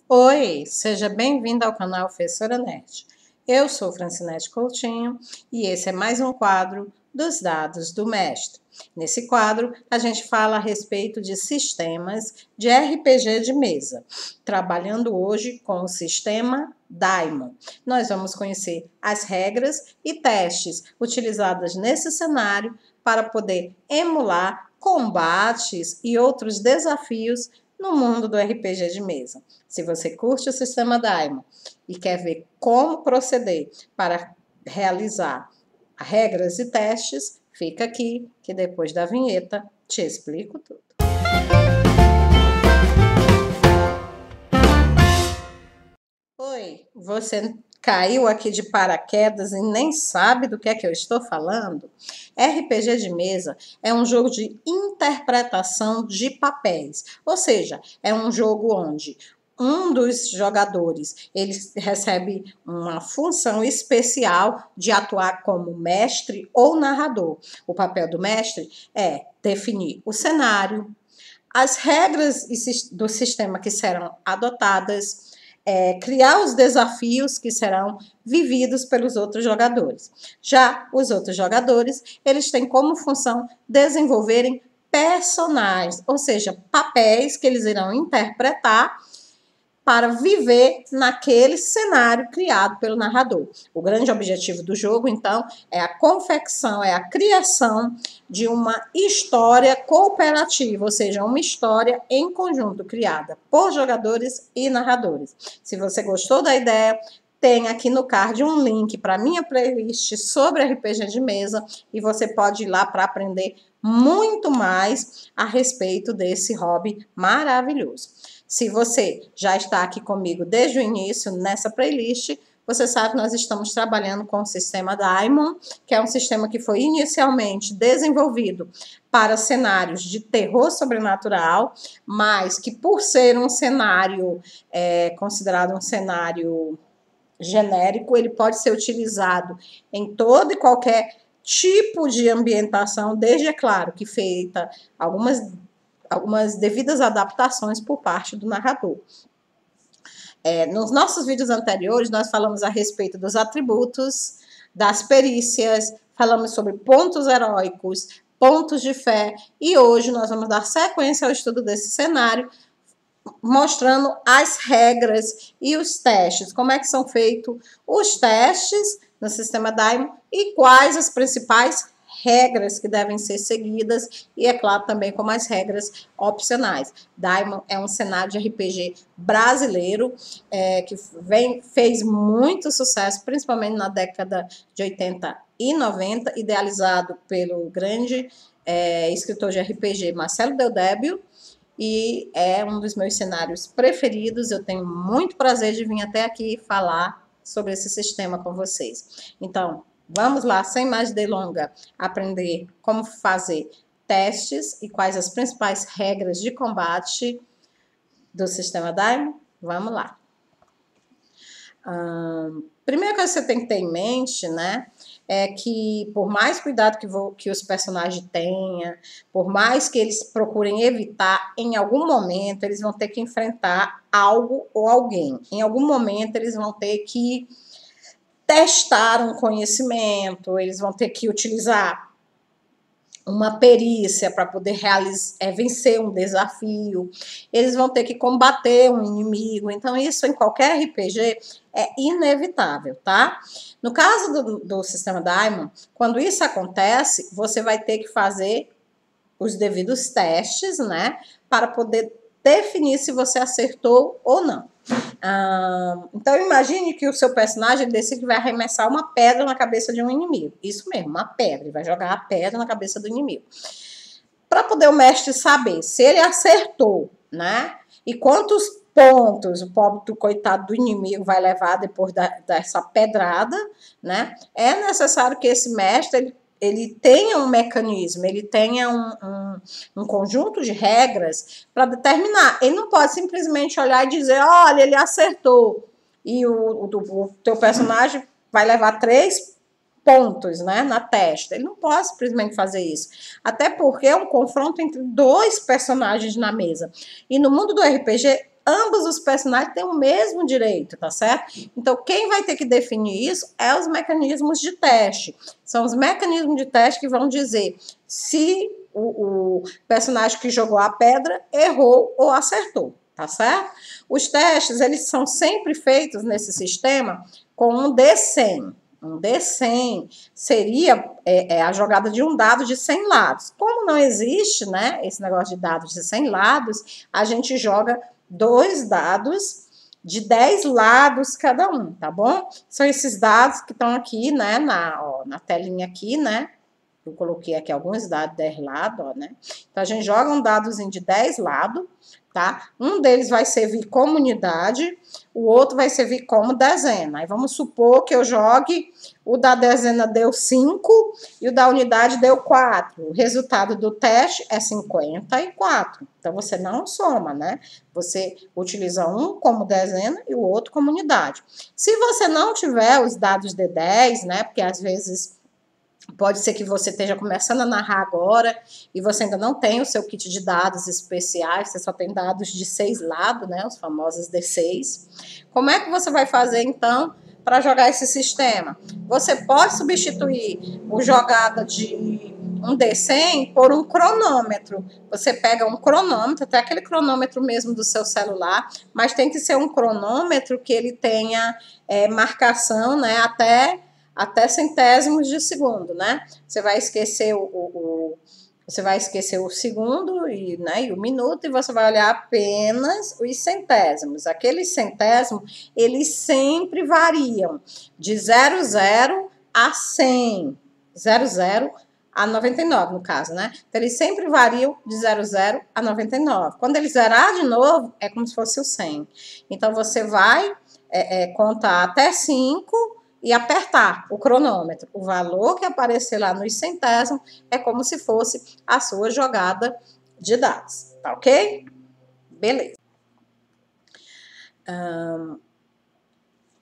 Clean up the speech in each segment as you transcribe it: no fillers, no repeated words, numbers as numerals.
Oi, seja bem-vindo ao canal Professora Nerd. Eu sou Francinete Coutinho e esse é mais um quadro dos dados do mestre. Nesse quadro, a gente fala a respeito de sistemas de RPG de mesa, trabalhando hoje com o sistema Daimon. Nós vamos conhecer as regras e testes utilizadas nesse cenário para poder emular combates e outros desafios no mundo do RPG de mesa. Se você curte o sistema Daimon e quer ver como proceder para realizar regras e testes, fica aqui que depois da vinheta te explico tudo. Oi, você caiu aqui de paraquedas e nem sabe do que é que eu estou falando? RPG de mesa é um jogo de interpretação de papéis, ou seja, é um jogo onde um dos jogadores ele recebe uma função especial de atuar como mestre ou narrador. O papel do mestre é definir o cenário, as regras do sistema que serão adotadas, criar os desafios que serão vividos pelos outros jogadores. Já os outros jogadores, eles têm como função desenvolverem personagens, ou seja, papéis que eles irão interpretar para viver naquele cenário criado pelo narrador. O grande objetivo do jogo, então, é a confecção, é a criação de uma história cooperativa, ou seja, uma história em conjunto criada por jogadores e narradores. Se você gostou da ideia, tem aqui no card um link para minha playlist sobre RPG de mesa e você pode ir lá para aprender muito mais a respeito desse hobby maravilhoso. Se você já está aqui comigo desde o início nessa playlist, você sabe que nós estamos trabalhando com o sistema Daimon, que é um sistema que foi inicialmente desenvolvido para cenários de terror sobrenatural, mas que por ser um cenário considerado um cenário genérico, ele pode ser utilizado em todo e qualquer tipo de ambientação, desde, é claro, que feita algumas devidas adaptações por parte do narrador. Nos nossos vídeos anteriores, nós falamos a respeito dos atributos, das perícias, falamos sobre pontos heróicos, pontos de fé, e hoje nós vamos dar sequência ao estudo desse cenário, mostrando as regras e os testes, como é que são feitos os testes no sistema Daimon e quais as principais regras que devem ser seguidas e, é claro, também como as regras opcionais. Daimon é um cenário de RPG brasileiro que fez muito sucesso, principalmente na década de 80 e 90, idealizado pelo grande escritor de RPG Marcelo Deldébio, e é um dos meus cenários preferidos. Eu tenho muito prazer de vir até aqui falar sobre esse sistema com vocês. Então, vamos lá, sem mais delonga, aprender como fazer testes e quais as principais regras de combate do sistema Daimon. Vamos lá. Primeira coisa que você tem que ter em mente, né, é que por mais cuidado que os personagens tenham, por mais que eles procurem evitar, em algum momento eles vão ter que enfrentar algo ou alguém. Em algum momento eles vão ter que testar um conhecimento, eles vão ter que utilizar uma perícia para poder vencer um desafio, eles vão ter que combater um inimigo. Então, isso em qualquer RPG é inevitável, tá? No caso do sistema Daimon, quando isso acontece, você vai ter que fazer os devidos testes, né? Para poder definir se você acertou ou não. Então, imagine que o seu personagem decide que vai arremessar uma pedra na cabeça de um inimigo. Isso mesmo, uma pedra. Ele vai jogar a pedra na cabeça do inimigo. Para poder o mestre saber se ele acertou, né? E quantos pontos o pobre do coitado do inimigo vai levar depois dessa pedrada, né? É necessário que esse mestre ele tenha um mecanismo, ele tenha um conjunto de regras para determinar. Ele não pode simplesmente olhar e dizer, olha, ele acertou. E o teu personagem vai levar 3 pontos, né, na testa. Ele não pode simplesmente fazer isso. Até porque é um confronto entre 2 personagens na mesa. E no mundo do RPG, ambos os personagens têm o mesmo direito, tá certo? Então, quem vai ter que definir isso é os mecanismos de teste. São os mecanismos de teste que vão dizer se o personagem que jogou a pedra errou ou acertou, tá certo? Os testes, eles são sempre feitos nesse sistema com um D100. Um D100 seria a jogada de um dado de 100 lados. Como não existe, né, esse negócio de dados de 100 lados, a gente joga 2 dados de 10 lados cada um, tá bom? São esses dados que estão aqui, né, na telinha aqui, né? Eu coloquei aqui alguns dados de 10 lados, ó, né? Então, a gente joga um dadozinho de 10 lados, tá? Um deles vai servir como unidade, o outro vai servir como dezena. Aí, vamos supor que eu jogue, o da dezena deu 5 e o da unidade deu 4. O resultado do teste é 54. Então, você não soma, né? Você utiliza um como dezena e o outro como unidade. Se você não tiver os dados de 10, né? Porque, às vezes, pode ser que você esteja começando a narrar agora e você ainda não tem o seu kit de dados especiais, você só tem dados de 6 lados, né, os famosos D6. Como é que você vai fazer, então, para jogar esse sistema? Você pode substituir o jogada de um D100 por um cronômetro. Você pega um cronômetro, até aquele cronômetro mesmo do seu celular, mas tem que ser um cronômetro que ele tenha marcação, né, até centésimos de segundo, né? Você vai esquecer você vai esquecer o segundo e, né, e o minuto e você vai olhar apenas os centésimos. Aqueles centésimos, eles sempre variam de 00 a 100, 00 a 99, no caso, né? Então, eles sempre variam de 00 a 99. Quando ele zerar de novo, é como se fosse o 100. Então, você vai contar até 5 e apertar o cronômetro. O valor que aparecer lá nos centésimos é como se fosse a sua jogada de dados, tá ok? Beleza.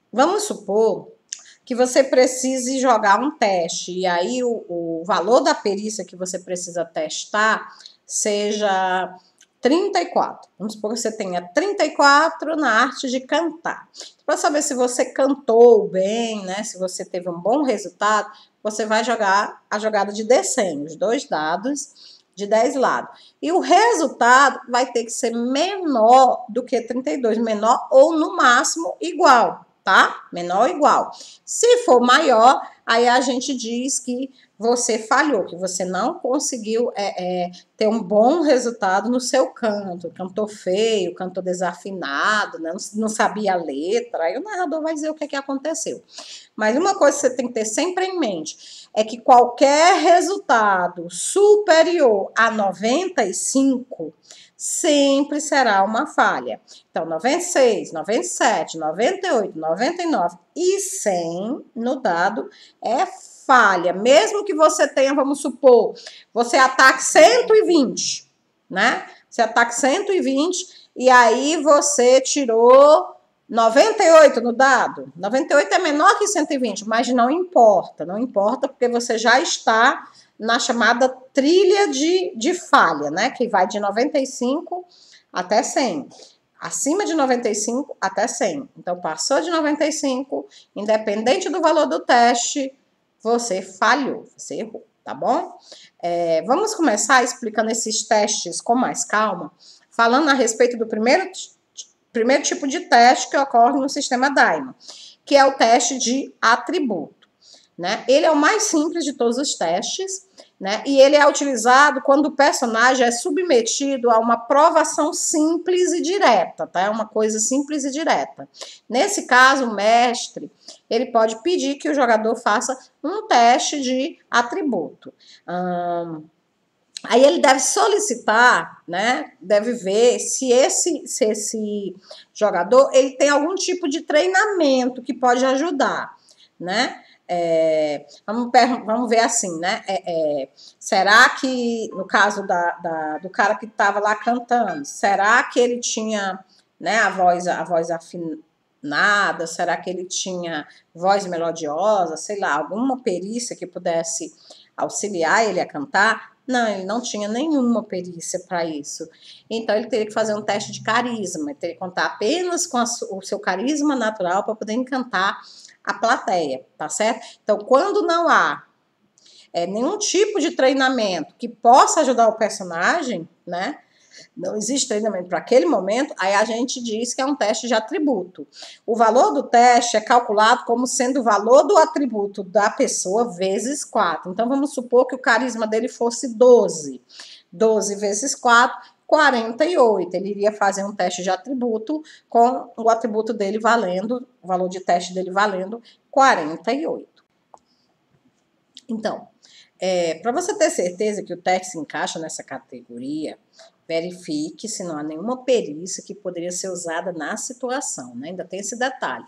Vamos supor que você precise jogar um teste, e aí o valor da perícia que você precisa testar seja 34. Vamos supor que você tenha 34 na arte de cantar. Para saber se você cantou bem, né? Se você teve um bom resultado, você vai jogar a jogada de D100, os 2 dados de 10 lados. E o resultado vai ter que ser menor do que 32, menor ou no máximo igual, tá? Menor ou igual. Se for maior, aí a gente diz que você falhou, que você não conseguiu ter um bom resultado no seu canto. Cantou feio, cantou desafinado, né? Não sabia a letra. Aí o narrador vai dizer o que aconteceu. Mas uma coisa que você tem que ter sempre em mente é que qualquer resultado superior a 95 sempre será uma falha. Então, 96, 97, 98, 99 e 100 no dado é falha. Mesmo que você tenha, vamos supor, você ataque 120, né? Você ataque 120 e aí você tirou 98 no dado. 98 é menor que 120, mas não importa. Não importa porque você já está na chamada trilha de falha, né? Que vai de 95 até 100. Acima de 95 até 100. Então, passou de 95, independente do valor do teste, você falhou, você errou, tá bom? Vamos começar explicando esses testes com mais calma, falando a respeito do primeiro tipo de teste que ocorre no sistema Daimon, que é o teste de atributo, né? Ele é o mais simples de todos os testes, né? E ele é utilizado quando o personagem é submetido a uma provação simples e direta, tá? É uma coisa simples e direta. Nesse caso, o mestre, ele pode pedir que o jogador faça um teste de atributo. Aí ele deve solicitar, né? Deve ver se esse jogador ele tem algum tipo de treinamento que pode ajudar, né? Vamos ver assim, né? Será que, no caso do cara que estava lá cantando, será que ele tinha, né, a voz afinada? Será que ele tinha voz melodiosa? Sei lá, alguma perícia que pudesse auxiliar ele a cantar? Não, ele não tinha nenhuma perícia para isso. Então, ele teria que fazer um teste de carisma, ele teria que contar apenas com o seu carisma natural para poder encantar a plateia, tá certo? Então, quando não há nenhum tipo de treinamento que possa ajudar o personagem, né? Não existe treinamento para aquele momento, aí a gente diz que é um teste de atributo. O valor do teste é calculado como sendo o valor do atributo da pessoa vezes 4. Então, vamos supor que o carisma dele fosse 12. 12 vezes 4, 48. Ele iria fazer um teste de atributo com o atributo dele valendo, o valor de teste dele valendo 48. Então, para você ter certeza que o teste se encaixa nessa categoria, verifique se não há nenhuma perícia que poderia ser usada na situação, né? Ainda tem esse detalhe.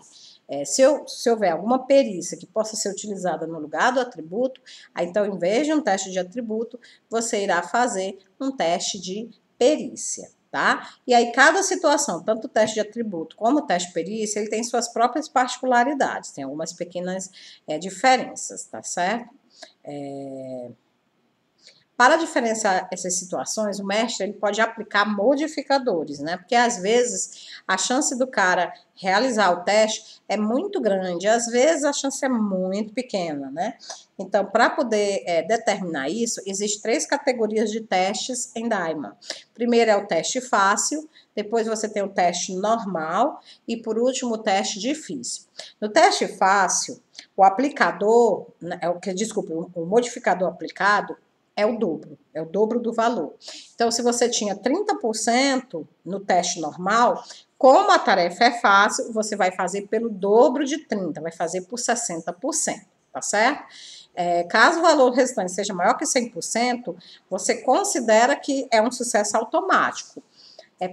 Se houver alguma perícia que possa ser utilizada no lugar do atributo, aí, então, em vez de um teste de atributo, você irá fazer um teste de perícia, tá? E aí, cada situação, tanto o teste de atributo como o teste de perícia, ele tem suas próprias particularidades, tem algumas pequenas diferenças, tá certo? Para diferenciar essas situações, o mestre ele pode aplicar modificadores, né? Porque às vezes a chance do cara realizar o teste é muito grande, às vezes a chance é muito pequena, né? Então, para poder determinar isso, existem 3 categorias de testes em Daima. Primeiro é o teste fácil, depois você tem o teste normal e, por último, o teste difícil. No teste fácil, o aplicador, o modificador aplicado é o dobro do valor. Então, se você tinha 30% no teste normal, como a tarefa é fácil, você vai fazer pelo dobro de 30%, vai fazer por 60%, tá certo? Caso o valor restante seja maior que 100%, você considera que é um sucesso automático.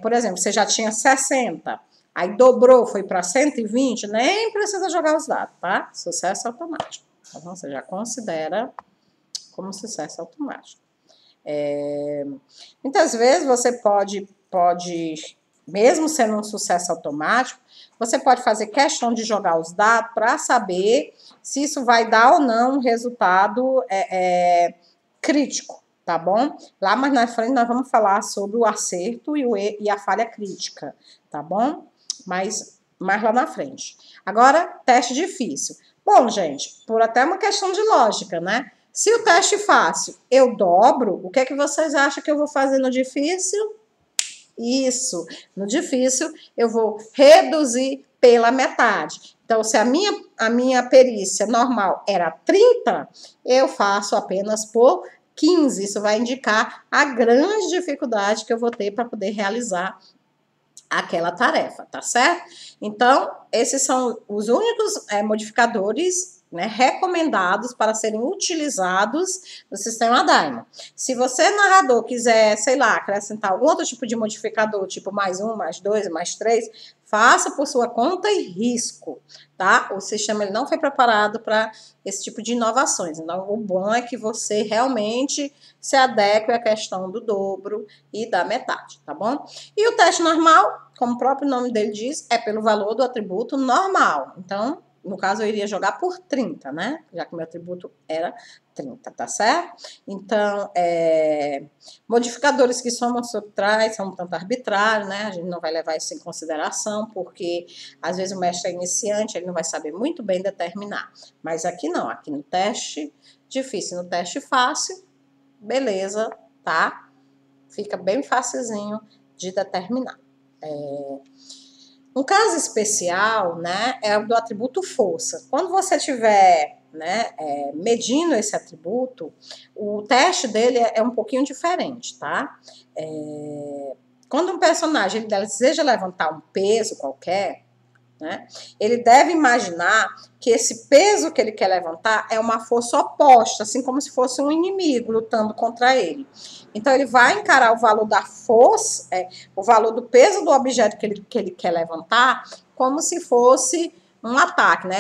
Por exemplo, você já tinha 60%, aí dobrou, foi para 120%, nem precisa jogar os dados, tá? Sucesso automático. Então, você já considera como sucesso automático. Muitas vezes você pode, mesmo sendo um sucesso automático, você pode fazer questão de jogar os dados para saber se isso vai dar ou não um resultado crítico, tá bom? Lá mais na frente nós vamos falar sobre o acerto e a falha crítica, tá bom? Mas mais lá na frente. Agora, teste difícil. Bom, gente, por até uma questão de lógica, né? Se o teste fácil eu dobro, o que é que vocês acham que eu vou fazer no difícil? Isso, no difícil eu vou reduzir pela metade. Então, se a minha perícia normal era 30, eu faço apenas por 15. Isso vai indicar a grande dificuldade que eu vou ter para poder realizar aquela tarefa, tá certo? Então, esses são os únicos modificadores, né, recomendados para serem utilizados no sistema Daima. Se você, narrador, quiser, sei lá, acrescentar algum outro tipo de modificador, tipo mais 1, mais 2, mais 3, faça por sua conta e risco, tá? O sistema ele não foi preparado para esse tipo de inovações. Então, o bom é que você realmente se adeque à questão do dobro e da metade, tá bom? E o teste normal, como o próprio nome dele diz, é pelo valor do atributo normal. Então, no caso, eu iria jogar por 30, né? Já que o meu atributo era 30, tá certo? Então, modificadores que somam ou subtraem são um tanto arbitrários, né? A gente não vai levar isso em consideração, porque às vezes o mestre é iniciante, ele não vai saber muito bem determinar. Mas aqui não, aqui no teste difícil, no teste fácil, beleza, tá? Fica bem facilzinho de determinar. Um caso especial, né, é o do atributo força. Quando você estiver, né, medindo esse atributo, o teste dele é um pouquinho diferente, tá? Quando um personagem ele deseja levantar um peso qualquer, né, ele deve imaginar que esse peso que ele quer levantar é uma força oposta, assim como se fosse um inimigo lutando contra ele. Então, ele vai encarar o valor da força, o valor do peso do objeto que ele quer levantar, como se fosse um ataque, né?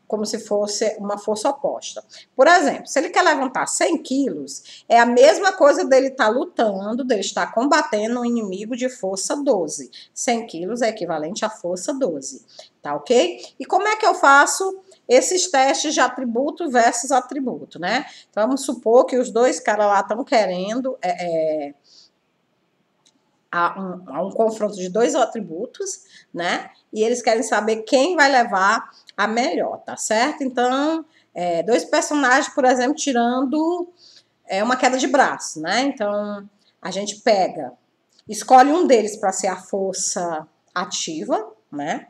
Como se fosse uma força oposta. Por exemplo, se ele quer levantar 100 quilos, é a mesma coisa dele estar lutando, dele estar combatendo um inimigo de força 12. 100 quilos é equivalente à força 12, tá ok? E como é que eu faço esses testes de atributo versus atributo, né? Então, vamos supor que os dois caras lá estão querendo um confronto de dois atributos, né? E eles querem saber quem vai levar a melhor, tá certo? Então, dois personagens, por exemplo, tirando uma queda de braço, né? Então, a gente escolhe um deles para ser a força ativa, né?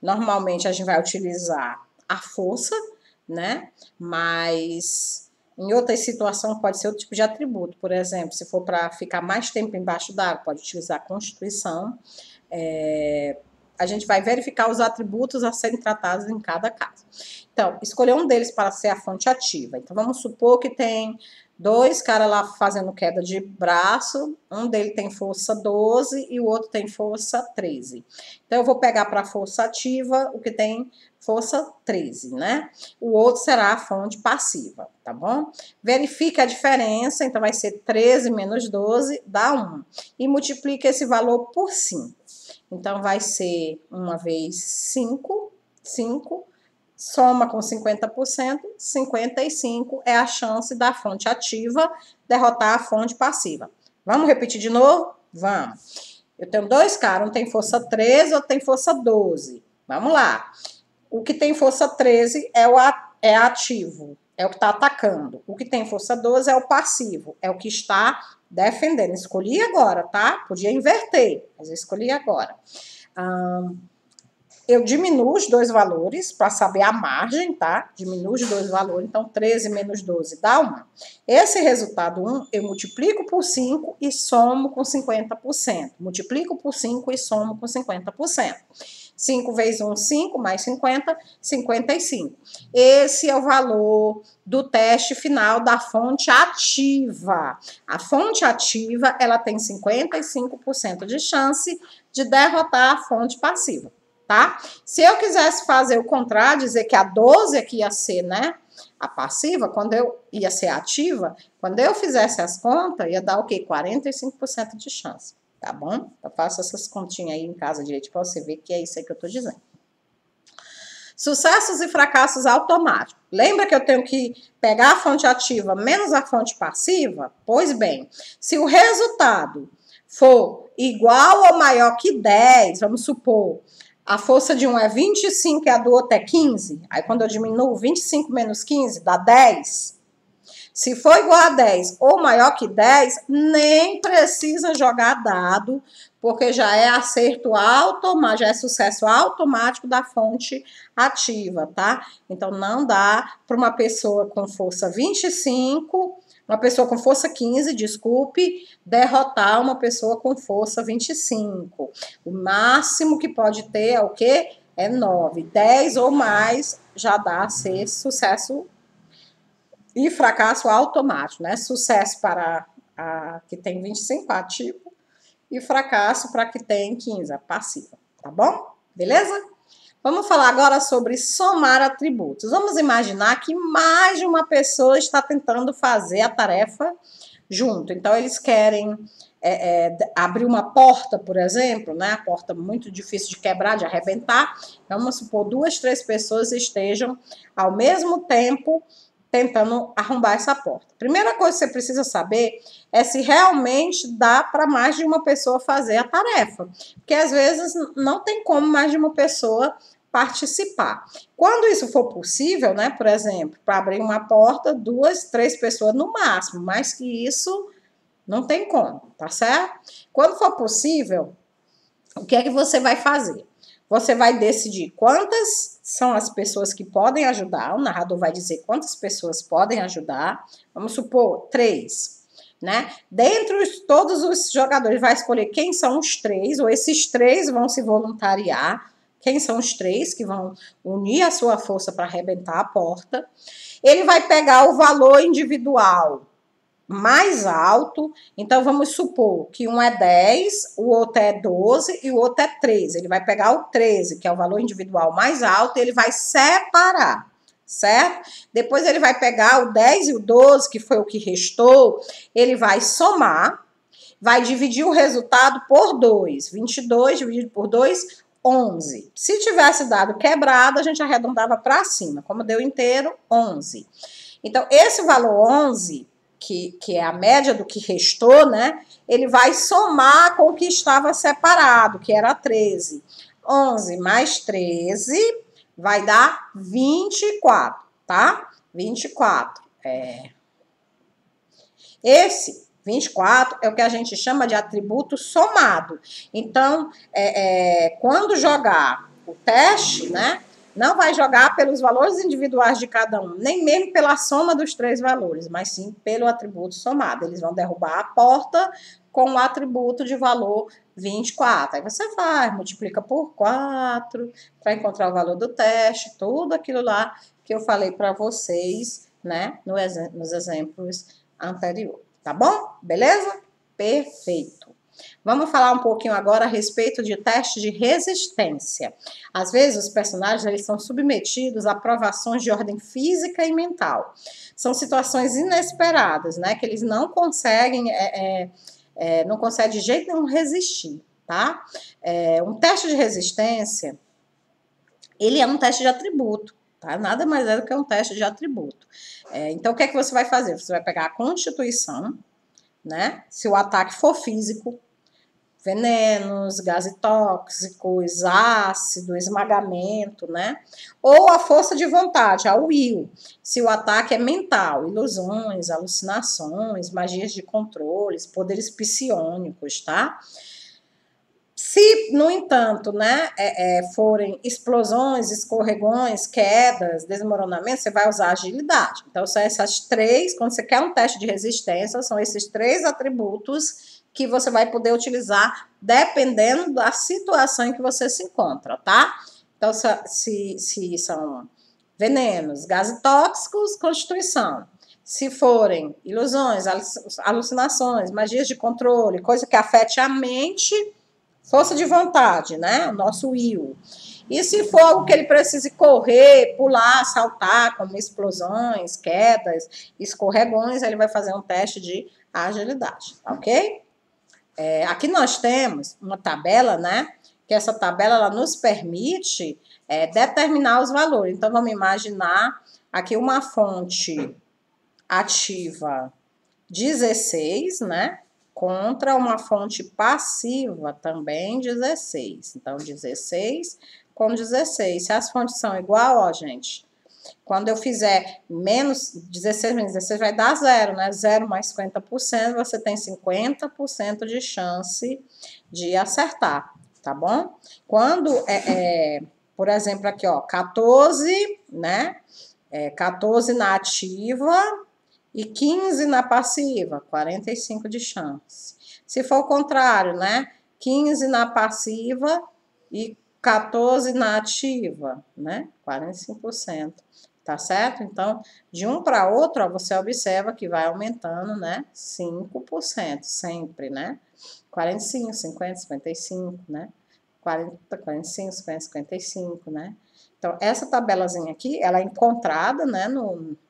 Normalmente a gente vai utilizar a força, né? Mas em outras situações pode ser outro tipo de atributo. Por exemplo, se for para ficar mais tempo embaixo d'água, pode utilizar a constituição. A gente vai verificar os atributos a serem tratados em cada caso. Então, escolher um deles para ser a fonte ativa. Então, vamos supor que tem dois caras lá fazendo queda de braço, um deles tem força 12 e o outro tem força 13. Então, eu vou pegar para a força ativa o que tem força 13, né? O outro será a fonte passiva, tá bom? Verifica a diferença, então vai ser 13 menos 12 dá 1. E multiplica esse valor por 5. Então, vai ser 1 vezes 5, 5, soma com 50%, 55 é a chance da fonte ativa derrotar a fonte passiva. Vamos repetir de novo? Vamos. Eu tenho dois caras, um tem força 13, outro tem força 12. Vamos lá. O que tem força 13 é ativo, é o que está atacando. O que tem força 12 é o passivo, é o que está defendendo. Escolhi agora, tá? Podia inverter, mas eu escolhi agora. Eu diminuo os dois valores para saber a margem, tá? Diminuo os dois valores, então 13 menos 12 dá 1. Esse resultado 1 eu multiplico por 5 e somo com 50%. Multiplico por 5 e somo com 50%. 5 vezes 1, 5, mais 50, 55. Esse é o valor do teste final da fonte ativa. A fonte ativa, ela tem 55% de chance de derrotar a fonte passiva, tá? Se eu quisesse fazer o contrário, dizer que a 12 aqui ia ser, né, a passiva, quando eu ia ser ativa, quando eu fizesse as contas, ia dar o quê? 45% de chance. Tá bom? Eu faço essas continhas aí em casa direito para você ver que é isso aí que eu tô dizendo. Sucessos e fracassos automáticos. Lembra que eu tenho que pegar a fonte ativa menos a fonte passiva? Pois bem, se o resultado for igual ou maior que 10, vamos supor, a força de um é 25 e a do outro é 15, aí quando eu diminuo 25 menos 15 dá 10. Se for igual a 10 ou maior que 10, nem precisa jogar dado, porque já é acerto automático, já é sucesso automático da fonte ativa, tá? Então, não dá para uma pessoa com força 25, uma pessoa com força 15, desculpe, derrotar uma pessoa com força 25. O máximo que pode ter é o quê? É 9. 10 ou mais já dá a ser sucesso e fracasso automático, né? Sucesso para a que tem 25, ativo, e fracasso para a que tem 15, a passiva, tá bom? Beleza? Vamos falar agora sobre somar atributos. Vamos imaginar que mais de uma pessoa está tentando fazer a tarefa junto. Então, eles querem abrir uma porta, por exemplo, né? A porta muito difícil de quebrar, de arrebentar. Então, vamos supor 2, 3 pessoas estejam ao mesmo tempo tentando arrombar essa porta. Primeira coisa que você precisa saber é se realmente dá para mais de uma pessoa fazer a tarefa. Porque às vezes não tem como mais de uma pessoa participar. Quando isso for possível, né, por exemplo, para abrir uma porta, 2, 3 pessoas no máximo, mais que isso não tem como, tá certo? Quando for possível, o que é que você vai fazer? Você vai decidir quantas são as pessoas que podem ajudar, o narrador vai dizer quantas pessoas podem ajudar, vamos supor 3, né? Dentre todos os jogadores, vai escolher quem são os 3, ou esses 3 vão se voluntariar, quem são os 3 que vão unir a sua força para arrebentar a porta. Ele vai pegar o valor individual mais alto, então vamos supor que um é 10, o outro é 12 e o outro é 13. Ele vai pegar o 13, que é o valor individual mais alto, e ele vai separar, certo? Depois ele vai pegar o 10 e o 12, que foi o que restou, ele vai somar, vai dividir o resultado por 2. 22 dividido por 2, 11. Se tivesse dado quebrado, a gente arredondava para cima. Como deu inteiro, 11. Então, esse valor 11, que é a média do que restou, né? Ele vai somar com o que estava separado, que era 13. 11 mais 13 vai dar 24, tá? 24. Esse 24 é o que a gente chama de atributo somado. Então, quando jogar o teste, né? Não vai jogar pelos valores individuais de cada um, nem mesmo pela soma dos 3 valores, mas sim pelo atributo somado. Eles vão derrubar a porta com o atributo de valor 24. Aí você vai, multiplica por 4 para encontrar o valor do teste, tudo aquilo lá que eu falei para vocês, né, nos exemplos anteriores. Tá bom? Beleza? Perfeito. Vamos falar um pouquinho agora a respeito de teste de resistência. Às vezes, os personagens eles são submetidos a provações de ordem física e mental. São situações inesperadas, né? Que eles não conseguem, não conseguem de jeito nenhum resistir, tá? Um teste de resistência, ele é um teste de atributo, tá? Nada mais é do que um teste de atributo. Então, o que é que você vai fazer? Você vai pegar a constituição, né? Se o ataque for físico, venenos, gases tóxicos, ácido, esmagamento, né? Ou a força de vontade, a will, se o ataque é mental, ilusões, alucinações, magias de controles, poderes psionicos, tá? Se, no entanto, né, forem explosões, escorregões, quedas, desmoronamentos, você vai usar agilidade. Então, são essas 3, quando você quer um teste de resistência, são esses 3 atributos que você vai poder utilizar dependendo da situação em que você se encontra, tá? Então, se são venenos, gases tóxicos, constituição. Se forem ilusões, alucinações, magias de controle, coisa que afete a mente, força de vontade, né? O nosso will. E se for algo que ele precise correr, pular, saltar, como explosões, quedas, escorregões, ele vai fazer um teste de agilidade, ok? Aqui nós temos uma tabela, né? Que essa tabela ela nos permite determinar os valores. Então, vamos imaginar aqui uma fonte ativa 16, né? Contra uma fonte passiva também 16. Então, 16 com 16. Se as fontes são igual, ó, gente, quando eu fizer menos 16 menos 16 vai dar 0, né? 0 mais 50%, você tem 50% de chance de acertar, tá bom? Quando, por exemplo, aqui, ó, 14, né? 14 na ativa e 15 na passiva, 45 de chance. Se for o contrário, né? 15 na passiva e 14 na ativa, né? 45%. Tá certo? Então, de um para outro, ó, você observa que vai aumentando, né? 5% sempre, né? 45, 50, 55, né? 40, 45, 50, 55, né? Então, essa tabelazinha aqui, ela é encontrada, né,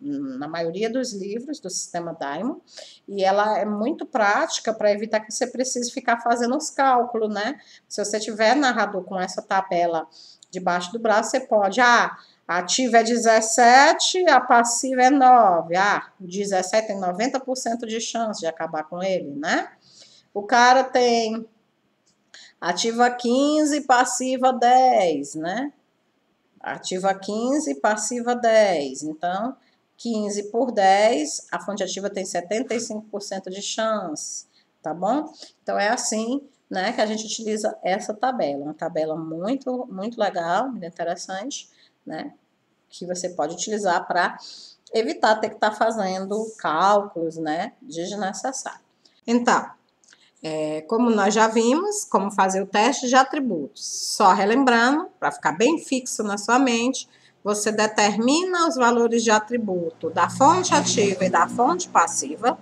na maioria dos livros do sistema Diamond, e ela é muito prática para evitar que você precise ficar fazendo os cálculos, né? Se você tiver narrador com essa tabela debaixo do braço, você pode, a ativa é 17, a passiva é 9. O 17 tem 90% de chance de acabar com ele, né? O cara tem ativa 15, passiva 10, né? Ativa 15, passiva 10. Então, 15 por 10, a fonte ativa tem 75% de chance, tá bom? Então, é assim, né, que a gente utiliza essa tabela. Uma tabela muito, muito legal, muito interessante, né? Que você pode utilizar para evitar ter que estar fazendo cálculos, né, desnecessários. Então, como nós já vimos, como fazer o teste de atributos. Só relembrando, para ficar bem fixo na sua mente, você determina os valores de atributo da fonte ativa e da fonte passiva.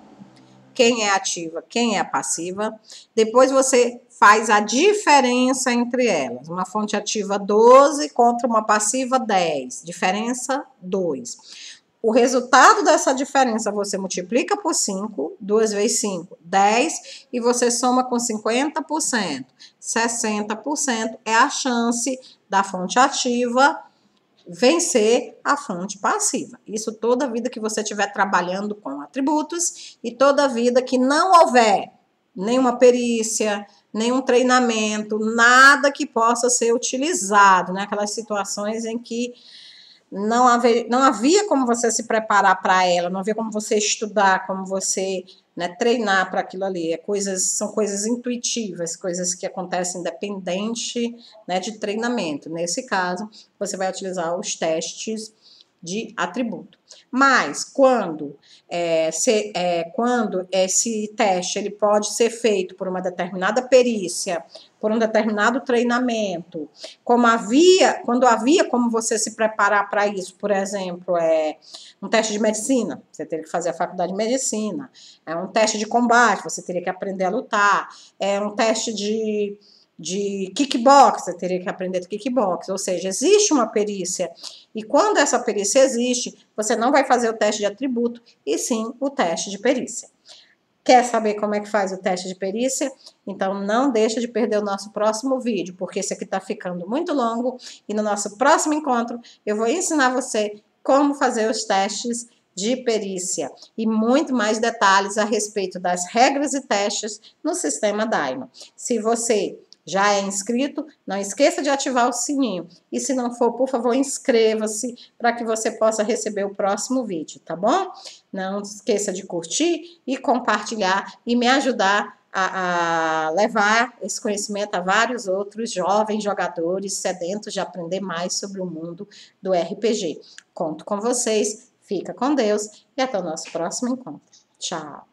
Quem é ativa, quem é passiva. Depois você faz a diferença entre elas. Uma fonte ativa 12 contra uma passiva 10. Diferença 2. O resultado dessa diferença você multiplica por 5, 2 vezes 5, 10, e você soma com 50%. 60% é a chance da fonte ativa vencer a fonte passiva. Isso toda vida que você estiver trabalhando com atributos e toda vida que não houver nenhuma perícia, nenhum treinamento, nada que possa ser utilizado, né? Aquelas situações em que não havia como você se preparar para ela, não havia como você estudar, como você, né, treinar para aquilo ali. São coisas intuitivas, coisas que acontecem independente, né, de treinamento. Nesse caso, você vai utilizar os testes de atributo. Mas quando esse teste ele pode ser feito por uma determinada perícia, por um determinado treinamento, quando havia como você se preparar para isso, por exemplo, um teste de medicina, você teria que fazer a faculdade de medicina, é um teste de combate, você teria que aprender a lutar, é um teste de kickbox, você teria que aprender kickbox, ou seja, existe uma perícia, e quando essa perícia existe, você não vai fazer o teste de atributo, e sim o teste de perícia. Quer saber como é que faz o teste de perícia? Então não deixa de perder o nosso próximo vídeo, porque esse aqui está ficando muito longo, e no nosso próximo encontro eu vou ensinar você como fazer os testes de perícia e muito mais detalhes a respeito das regras e testes no sistema Daima. Se você já é inscrito, não esqueça de ativar o sininho. E se não for, por favor, inscreva-se para que você possa receber o próximo vídeo, tá bom? Não esqueça de curtir e compartilhar e me ajudar a levar esse conhecimento a vários outros jovens jogadores sedentos de aprender mais sobre o mundo do RPG. Conto com vocês, fica com Deus e até o nosso próximo encontro. Tchau!